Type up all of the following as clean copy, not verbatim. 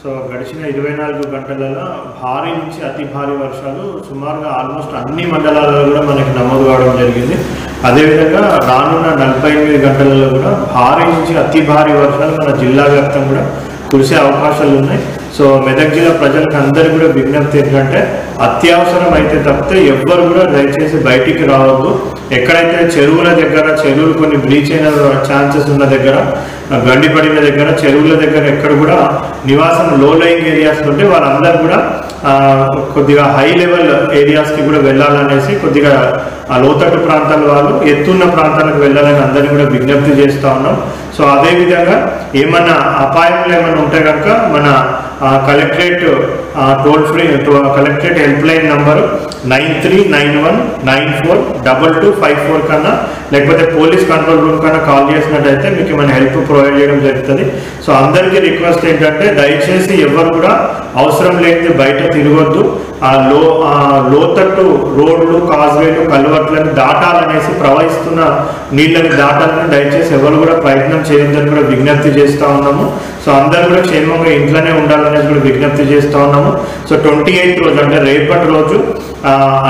So గడిచిన 24 గంటలలో భారీ నుంచి అతి భారీ వర్షాలు సుమారుగా ఆల్మోస్ట్ అన్ని మండలాలలో కూడా మనకి నమోదు కావడం జరిగింది. అదేవిధంగా రానున్న 48 గంటలలో కూడా భారీ నుంచి అతి భారీ వర్షాలు మన జిల్లా వ్యాప్తంగా కూడా కురిసే అవకాశాలు ఉన్నాయి. సో మెదక్ జిల్లా ప్రజలకు అందరికీ కూడా విజ్ఞప్తి ఏంటంటే అత్యవసరం అయితే తప్పితే ఎవ్వరు కూడా దయచేసి బయటికి రావద్దు. ఎక్కడైతే చెరువుల దగ్గర చెరువులు కొన్ని బ్లీచ్ అయిన ఛాన్సెస్ ఉన్న దగ్గర, గండిపడిన దగ్గర, చెరువుల దగ్గర ఎక్కడ కూడా నివాసం లో లయింగ్ ఏరియాస్ ఉంటే వాళ్ళందరూ కూడా కొద్దిగా హై లెవెల్ ఏరియాస్కి కూడా వెళ్ళాలనేసి, కొద్దిగా ఆ లోతట్టు ప్రాంతాల వాళ్ళు ఎత్తున్న ప్రాంతాలకు వెళ్ళాలని అందరినీ కూడా విజ్ఞప్తి చేస్తూ ఉన్నాం. సో అదేవిధంగా ఏమన్నా అపాయాలు ఏమన్నా ఉంటే కనుక మన collectorate toll free collectorate helpline number 9391942254 కన్నా, లేకపోతే పోలీస్ కంట్రోల్ రూమ్ కన్నా కాల్ చేసినట్టయితే మీకు మన హెల్ప్ ప్రొవైడ్ చేయడం జరుగుతుంది. సో అందరికీ రిక్వెస్ట్ ఏంటంటే దయచేసి ఎవరు కూడా అవసరం లేనిది బయట తిరగొద్దు. లోతట్టు రోడ్లు, కాజ్వేలు, కల్వర్ట్లను దాటాలనేసి, ప్రవహిస్తున్న నీళ్ళని దాటాలని దయచేసి ఎవరు కూడా ప్రయత్నం చేయొద్దని కూడా విజ్ఞప్తి చేస్తూ ఉన్నాము. సో అందరూ కూడా క్షేమంగా ఇంట్లోనే ఉండాలనేది కూడా విజ్ఞప్తి చేస్తూ ఉన్నాము. సో 28 రోజు అంటే రేపటి రోజు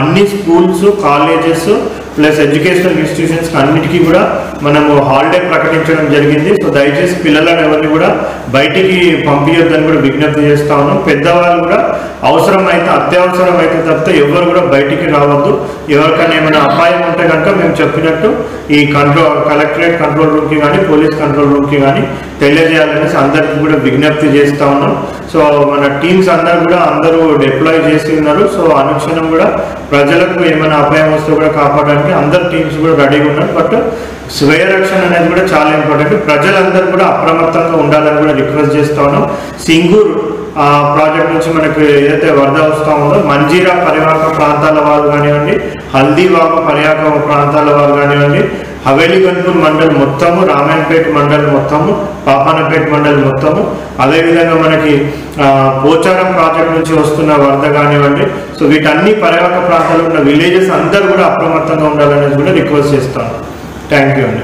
అన్ని schools, colleges plus educational institutions అన్నిటికీ కూడా మనము హాలిడే ప్రకటించడం జరిగింది. సో దయచేసి పిల్లలను ఎవరిని కూడా బయటికి పంపించొద్దని కూడా విజ్ఞప్తి చేస్తా ఉన్నాం. పెద్దవాళ్ళు కూడా అవసరం అయితే, అత్యవసరం అయితే తప్పితే ఎవరు కూడా బయటికి రావద్దు. ఎవరికైనా ఏమైనా అపాయం ఉంటే కనుక మేము చెప్పినట్టు ఈ కలెక్టరేట్ కంట్రోల్ రూమ్కి కానీ, పోలీస్ కంట్రోల్ రూమ్కి కానీ తెలియజేయాలనేసి అందరికీ కూడా విజ్ఞప్తి చేస్తూ ఉన్నాం. సో మన టీమ్స్ అందరూ డిప్లాయ్ చేసి ఉన్నారు. సో అనుక్షణం కూడా ప్రజలకు ఏమైనా అపాయం వస్తే కూడా కాపాడడానికి అందరు టీమ్స్ కూడా రెడీగా ఉన్నారు. బట్ స్వయ రక్షణ అనేది కూడా చాలా ఇంపార్టెంట్. ప్రజలందరూ కూడా అప్రమత్తంగా ఉండాలని కూడా రిక్వెస్ట్ చేస్తూ ఉన్నాం. సింగూర్ ప్రాజెక్ట్ నుంచి మనకు ఏదైతే వరద వస్తూ ఉందో, మంజీరా పరివాహక ప్రాంతాల వాళ్ళు కానివ్వండి, హల్దీవాగు పరివాహక ప్రాంతాల వాళ్ళు కానివ్వండి, హవేలీగన్పూర్ మండల్ మొత్తము, రామాయణపేట మండల్ మొత్తము, పాపానపేట మండల్ మొత్తము, అదేవిధంగా మనకి పోచారం ప్రాజెక్ట్ నుంచి వస్తున్న వరద కానివ్వండి. సో వీటన్ని పరివాహక ప్రాంతాల్లో ఉన్న విలేజెస్ అందరూ కూడా అప్రమత్తంగా ఉండాలనేది కూడా రిక్వెస్ట్ చేస్తాను. థ్యాంక్ యూ అండి.